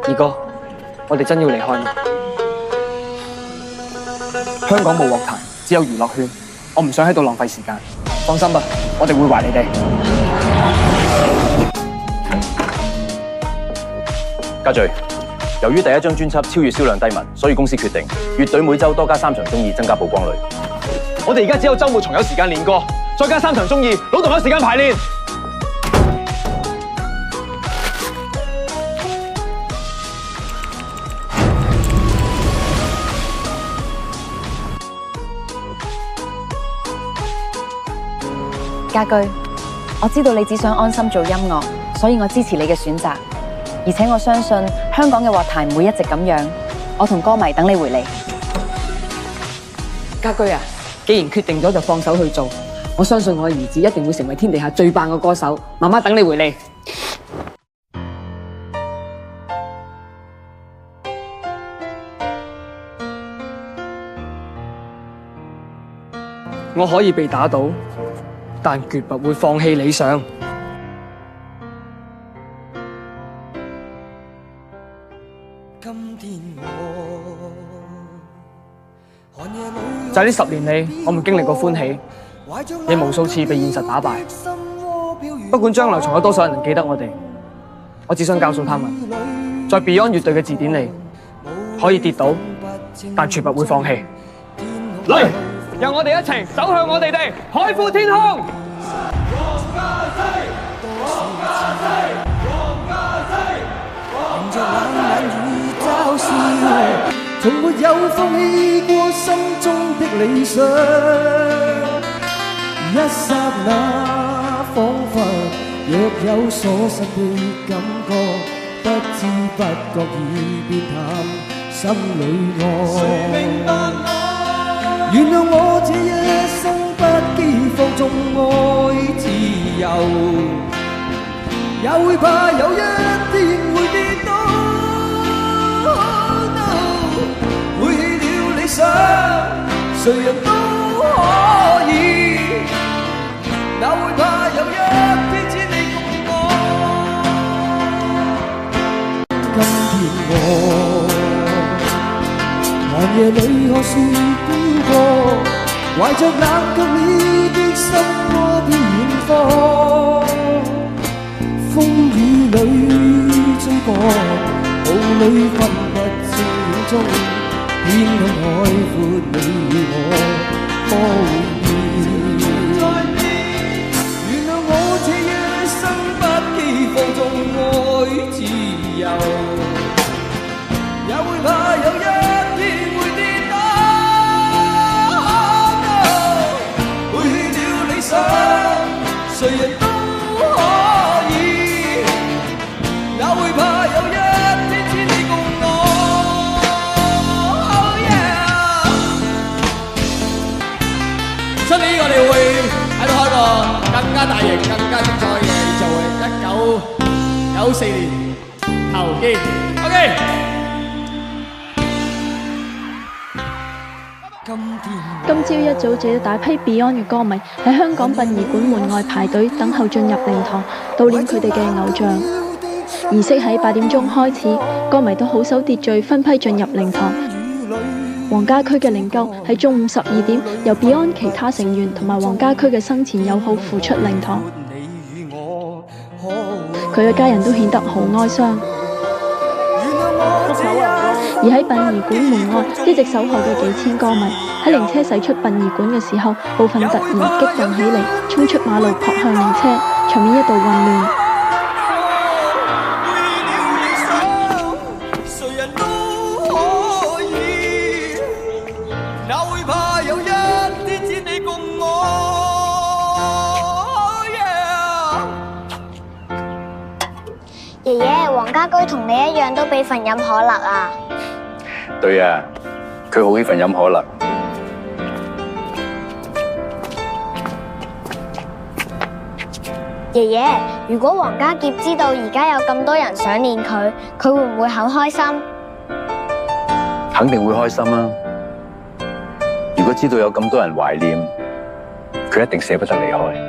二哥，我哋真要離開嗎？香港冇樂壇，只有娛樂圈。我唔想喺度浪費時間。放心吧，我哋會還你哋。家聚，由於第一張專輯超越銷量低迷，所以公司決定樂隊每週多加3場綜藝，增加曝光率。我哋而家只有週末重有時間練歌，再加3場綜藝，腦仲有時間排練。家居，我知道你只想安心做音樂，所以我支持你嘅選擇。而且我相信香港嘅樂壇唔會一直咁樣，我同歌迷等你回嚟。家居啊，既然決定咗就放手去做，我相信我嘅兒子一定會成為天地下最棒嘅歌手。媽媽等你回嚟。我可以被打倒，但絕不會放棄理想。就係呢10年嚟，我們經歷過歡喜，亦無數次被現實打敗。不管將來仲有多少人能記得我哋，我只想告訴他們，在 Beyond 樂隊嘅字典裏，可以跌倒，但絕不會放棄。嚟，讓我哋一齊走向我哋的海闊天空。從沒有放棄過心中的理想，一剎那彷彿若有所失的感覺，不知不覺已變淡心裏愛。誰明白我？原諒我這一生不羈放縱愛自由，也會怕有一天會跌倒。誰人都可以，哪會怕有一天只你共我？今天我寒夜裏看雪飄過，懷着冷卻了的心窩飄遠方，風雨裏追過，霧裏分不清影蹤。天空海闊，你我可會變？原諒我這一生不羈放縱愛自由，也會怕有一天會跌倒，背棄了理想，誰人都可以，也會怕有一天只你共我。出年我哋會喺度開個更加大型、更加精彩嘅演奏會，1994年後見。OK。今朝一早就有大批 Beyond 嘅歌迷喺香港殯儀館門外排隊等候進入靈堂悼念佢哋嘅偶像。儀式喺8點鐘開始，歌迷都好守秩序，分批進入靈堂。黃家駒嘅靈柩喺中午12點由 Beyond 其他成員同埋黃家駒嘅生前友好扶出靈堂，佢嘅家人都顯得好哀傷。而喺殯儀館門外一直守候嘅幾千歌迷喺靈車駛出殯儀館嘅時候，部分突然激動起嚟，衝出馬路撲向靈車，場面一度混亂。爺爺，黃家駒同你一樣都俾份飲可樂啊！對啊，佢好喜歡飲可樂。爺爺，如果黃家傑知道而家有咁多人想念佢，佢會唔會好開心？肯定會開心啊！如果知道有咁多人懷念，佢一定捨不得離開。